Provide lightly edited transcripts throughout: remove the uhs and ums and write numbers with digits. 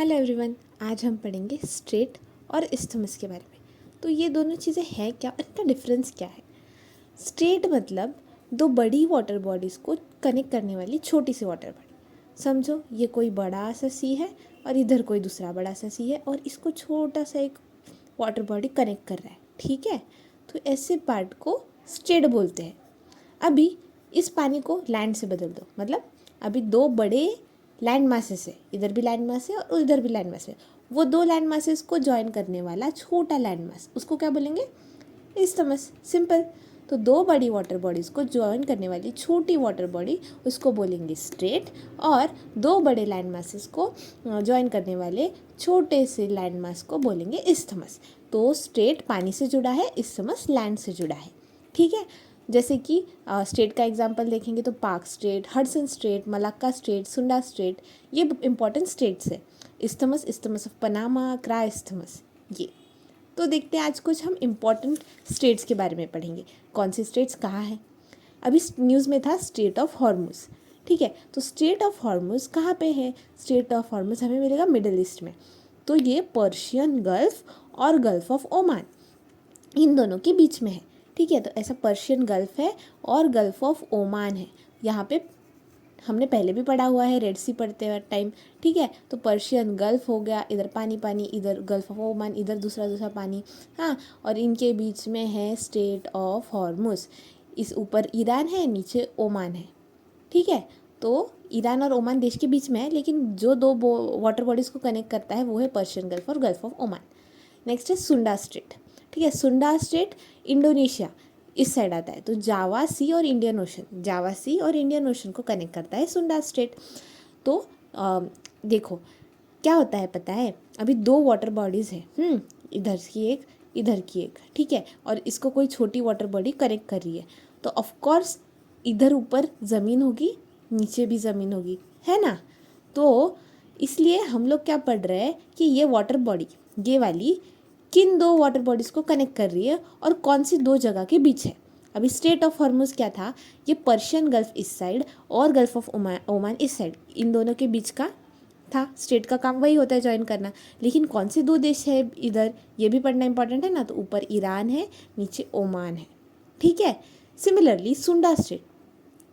Hello everyone, आज हम पढ़ेंगे स्ट्रेट और इस्थमस के बारे में। तो ये दोनों चीज़ें हैं क्या और इनका डिफरेंस क्या है। स्ट्रेट मतलब दो बड़ी वाटर बॉडीज़ को कनेक्ट करने वाली छोटी सी वाटर बॉडी। समझो ये कोई बड़ा सा सी है और इधर कोई दूसरा बड़ा सा सी है और इसको छोटा सा एक वाटर बॉडी कनेक्ट कर रहा है, ठीक है। तो ऐसे पार्ट को स्ट्रेट बोलते हैं। अभी इस पानी को लैंड से बदल दो, मतलब अभी दो बड़े लैंड मासेस है, इधर भी लैंड मास है और उधर भी लैंड मास है। वो दो लैंड मासेस को ज्वाइन करने वाला छोटा लैंड मास, उसको क्या बोलेंगे? इस्थमस। सिंपल। तो दो बड़ी वाटर बॉडीज़ को ज्वाइन करने वाली छोटी वाटर बॉडी, उसको बोलेंगे स्ट्रेट। और दो बड़े लैंड मासेस को ज्वाइन करने वाले छोटे से लैंड मास को बोलेंगे इस्थमस। तो स्ट्रेट पानी से जुड़ा है, इस्थमस लैंड से जुड़ा है, ठीक है। जैसे कि स्टेट का एग्जांपल देखेंगे तो park straight, Hudson straight, Malacca straight, सुंडा स्ट्रेट, ये इंपॉर्टेंट स्टेट्स है। Isthmus, isthmus of Panama, Kra isthmus, ये। तो देखते हैं आज कुछ हम इम्पॉर्टेंट स्टेट्स के बारे में पढ़ेंगे। कौन सी स्टेट्स कहाँ हैं। अभी न्यूज़ में था स्टेट ऑफ हॉर्मुज, ठीक है। तो स्टेट ऑफ हॉर्मुज कहाँ पे है? स्टेट ऑफ हॉर्मुज हमें मिलेगा मिडिल ईस्ट में। तो ये पर्शियन गल्फ और गल्फ ऑफ ओमान, इन दोनों के बीच में है, ठीक है। तो ऐसा पर्शियन गल्फ है और गल्फ ऑफ ओमान है। यहाँ पे हमने पहले भी पढ़ा हुआ है रेड सी पढ़ते हुए टाइम, ठीक है। तो पर्शियन गल्फ हो गया, इधर पानी पानी, इधर गल्फ ऑफ ओमान, इधर दूसरा दूसरा पानी, हाँ। और इनके बीच में है स्टेट ऑफ हॉर्मुज। इस ऊपर ईरान है, नीचे ओमान है, ठीक है। तो ईरान और ओमान देश के बीच में है, लेकिन जो दो वाटर बॉडीज़ को कनेक्ट करता है वो है पर्शियन गल्फ और गल्फ ऑफ ओमान। नेक्स्ट है सुंडा स्ट्रेट, ठीक है। सुंडा स्ट्रेट इंडोनेशिया इस साइड आता है। तो जावा सी और इंडियन ओशन, जावा सी और इंडियन ओशन को कनेक्ट करता है सुंडा स्ट्रेट। तो देखो क्या होता है पता है, अभी दो वाटर बॉडीज़ है, इधर की एक, इधर की एक, ठीक है। और इसको कोई छोटी वाटर बॉडी कनेक्ट कर रही है। तो ऑफकोर्स इधर ऊपर ज़मीन होगी, नीचे भी ज़मीन होगी, है ना। तो इसलिए हम लोग क्या पढ़ रहे हैं कि ये वाटर बॉडी, ये वाली किन दो वाटर बॉडीज़ को कनेक्ट कर रही है और कौन सी दो जगह के बीच है। अभी स्टेट ऑफ हॉर्मुज क्या था? ये पर्शियन गल्फ इस साइड और गल्फ ऑफ ओमान इस साइड, इन दोनों के बीच का था। स्टेट का काम वही होता है, ज्वाइन करना। लेकिन कौन से दो देश है इधर, ये भी पढ़ना इंपॉर्टेंट है ना। तो ऊपर ईरान है, नीचे ओमान है, ठीक है। सिमिलरली सुंडा स्ट्रेट,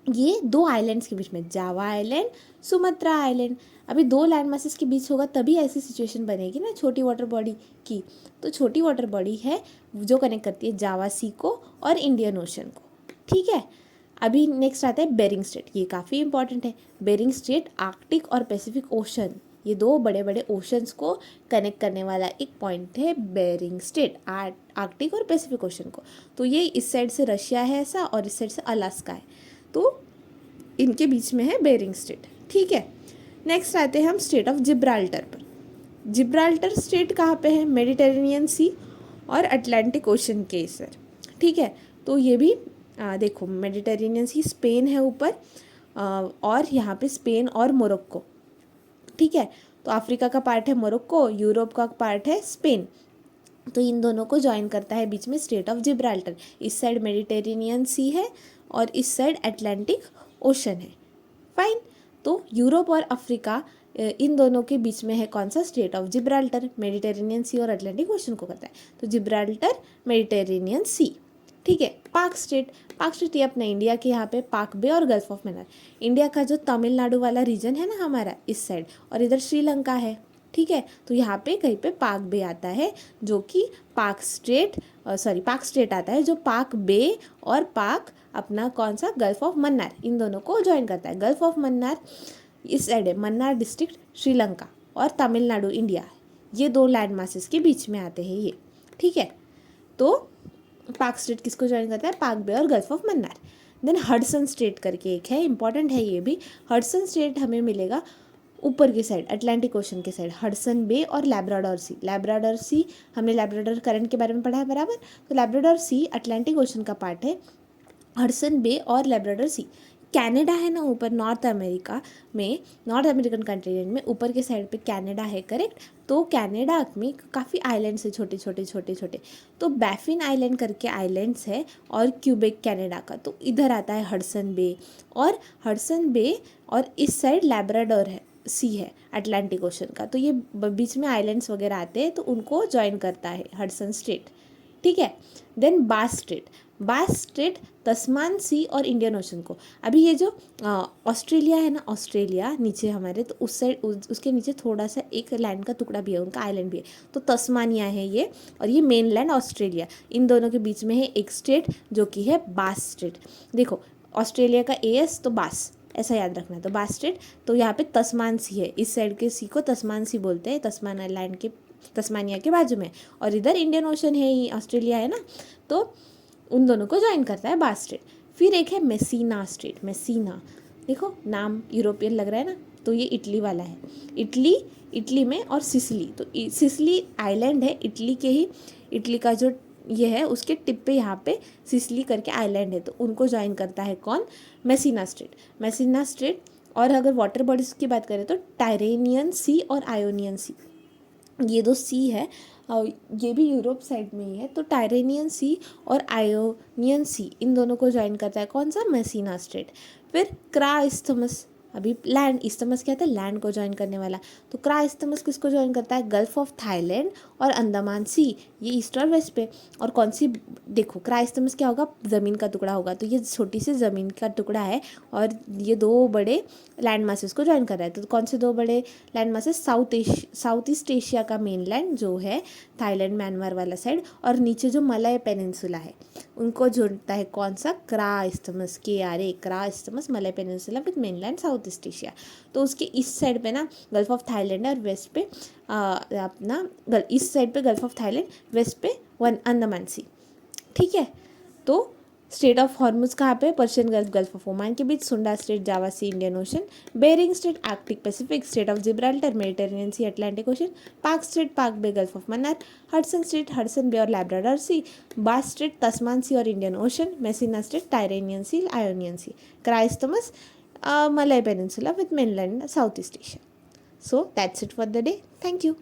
ये दो आइलैंड्स के बीच में, जावा आइलैंड, सुमात्रा आइलैंड। अभी दो लैंड मासेस के बीच होगा तभी ऐसी सिचुएशन बनेगी ना छोटी वाटर बॉडी की। तो छोटी वाटर बॉडी है जो कनेक्ट करती है जावा सी को और इंडियन ओशन को, ठीक है। अभी नेक्स्ट आता है बेरिंग स्ट्रेट, ये काफ़ी इंपॉर्टेंट है। बेरिंग स्ट्रेट आर्कटिक और पैसिफिक ओशन, ये दो बड़े बड़े ओशंस को कनेक्ट करने वाला एक पॉइंट है बेरिंग स्ट्रेट, आर्कटिक और पैसिफिक ओशन को। तो ये इस साइड से रशिया है ऐसा और इस साइड से अलास्का है, तो इनके बीच में है बेरिंग स्ट्रेट, ठीक है। नेक्स्ट आते हैं हम स्टेट ऑफ जिब्राल्टर पर। जिब्राल्टर स्टेट कहाँ पे है? मेडिटेरेनियन सी और अटलांटिक ओशन के सर, ठीक है। तो ये भी देखो मेडिटेरेनियन सी स्पेन है ऊपर, और यहाँ पे स्पेन और मोरक्को, ठीक है। तो अफ्रीका का पार्ट है मोरक्को, यूरोप का पार्ट है स्पेन। तो इन दोनों को ज्वाइन करता है बीच में स्टेट ऑफ जिब्राल्टर। इस साइड मेडिटेरेनियन सी है और इस साइड अटलांटिक ओशन है, फाइन। तो यूरोप और अफ्रीका, इन दोनों के बीच में है कौन सा? State of Gibraltar. मेडिटेरेनियन सी और अटलांटिक ओशन को करता है, तो जिब्राल्टर मेडिटेरेनियन सी, ठीक है। पाक स्टेट, पाक स्टेट ये अपना इंडिया के यहाँ पे पाक बे और गल्फ ऑफ मन्नार, इंडिया का जो तमिलनाडु वाला रीजन है ना हमारा इस साइड, और इधर श्रीलंका है, ठीक है। तो यहाँ पे कहीं पे पाक बे आता है जो कि पाक स्टेट आता है जो पाक बे और पाक अपना कौन सा गल्फ ऑफ मन्नार, इन दोनों को ज्वाइन करता है। गल्फ ऑफ मन्नार इस साइड है, मन्नार डिस्ट्रिक्ट श्रीलंका और तमिलनाडु इंडिया, ये दो लैंड मासेस के बीच में आते हैं ये, ठीक है। तो पाक स्टेट किसको ज्वाइन करता है? पाक बे और Gulf of Mannar. Then Hudson state करके एक है, इंपॉर्टेंट है ये भी। हडसन स्टेट हमें मिलेगा ऊपर की साइड, अटलांटिक ओशन के साइड, हडसन बे और लैब्राडोर सी। लैब्राडोर सी हमने लैब्राडोर करंट के बारे में पढ़ा है बराबर। तो लैब्राडोर सी अटलांटिक ओशन का पार्ट है, हडसन बे और लैब्राडोर सी। कनाडा है ना ऊपर, नॉर्थ अमेरिका में, नॉर्थ अमेरिकन कंटिनेंट में ऊपर के साइड पे कनाडा है, करेक्ट। तो कनाडा में काफ़ी आइलैंड्स है, छोटे छोटे छोटे छोटे। तो बैफिन आइलैंड करके आइलैंड्स है और क्यूबेक कनाडा का, तो इधर आता है हडसन बे और इस साइड लैब्राडोर है, सी है अटलांटिक ओशन का, तो ये बीच में आइलैंड्स वगैरह आते हैं तो उनको ज्वाइन करता है हडसन स्ट्रेट, ठीक है। देन बास स्ट्रेट, बास स्ट्रेट तस्मान सी और इंडियन ओशन को, अभी ये जो ऑस्ट्रेलिया है ना, ऑस्ट्रेलिया नीचे हमारे, तो उस साइड उसके नीचे थोड़ा सा एक लैंड का टुकड़ा भी है, उनका आइलैंड भी है, तो तस्मानिया है ये, और ये मेन लैंड ऑस्ट्रेलिया, इन दोनों के बीच में है एक स्टेट जो कि है बास स्टेट। देखो ऑस्ट्रेलिया का एस तो बास, ऐसा याद रखना है, तो बास स्टेट, तो यहाँ पे तस्मान सी है, इस साइड के सी को तस्मान सी बोलते हैं, तस्मान आइलैंड के, तस्मानिया के बाजू में, और इधर इंडियन ओशन है, ही ऑस्ट्रेलिया है ना, तो उन दोनों को ज्वाइन करता है बास स्ट्रेट। फिर एक है मेसीना स्ट्रेट, मेसीना, देखो नाम यूरोपियन लग रहा है ना, तो ये इटली वाला है, इटली में, और सिसिली, तो सिसिली आइलैंड है इटली के ही, इटली का जो ये है उसके टिप पे यहाँ पे सिसिली करके आइलैंड है, तो उनको ज्वाइन करता है कौन, मेसीना स्ट्रेट, मेसीना स्ट्रेट। और अगर वाटर बॉडीज़ की बात करें तो टायरेनियन सी और आयोनियन सी, ये दो सी है, और ये भी यूरोप साइड में ही है, तो टायरेनियन सी और आयोनियन सी, इन दोनों को ज्वाइन करता है कौन सा, मेसीना स्ट्रेट। फिर क्रा इस्थमस, अभी लैंड, इस्थमस क्या था, लैंड को ज्वाइन करने वाला, तो क्रा इस्थमस किसको ज्वाइन करता है, गल्फ ऑफ थाईलैंड और अंडमान सी, ये ईस्ट और वेस्ट पे। और कौन सी, देखो क्रा इस्थमस क्या होगा, ज़मीन का टुकड़ा होगा, तो ये छोटी सी ज़मीन का टुकड़ा है, और ये दो बड़े लैंड मासेस को ज्वाइन कर रहा है, तो कौन से दो बड़े land masses, south East Asia का मेन लैंड जो है थाईलैंड म्यांमार वाला साइड, और नीचे जो मलय पेनिनसुला है, उनको जोड़ता है कौन सा, Kra isthmus, KRA, Kra isthmus, Malay peninsula with mainland South East Asia. तो उसके इस साइड पे ना गल्फ ऑफ थाईलैंड है, और वेस्ट पे अपना इस साइड पे गल्फ ऑफ थाईलैंड, वेस्ट पे अंडमान सी, ठीक है। तो स्टेट ऑफ हॉर्मुज कहाँ पे, Persian Gulf, Gulf of Oman के बीच, Sunda Strait, Java Sea, Indian Ocean, Bering Strait, Arctic Pacific, state of Gibraltar, Mediterranean Sea, Atlantic Ocean, Palk Strait, Palk Bay, Gulf of Mannar, Hudson Strait, Hudson Bay और Labrador Sea, Bass Strait, Tasman Sea और Indian Ocean, Messina Strait, Tyrrhenian Sea, Ionian Sea, Kra isthmus, Malay Peninsula with mainland Southeast Asia. So that's it for the day. Thank you.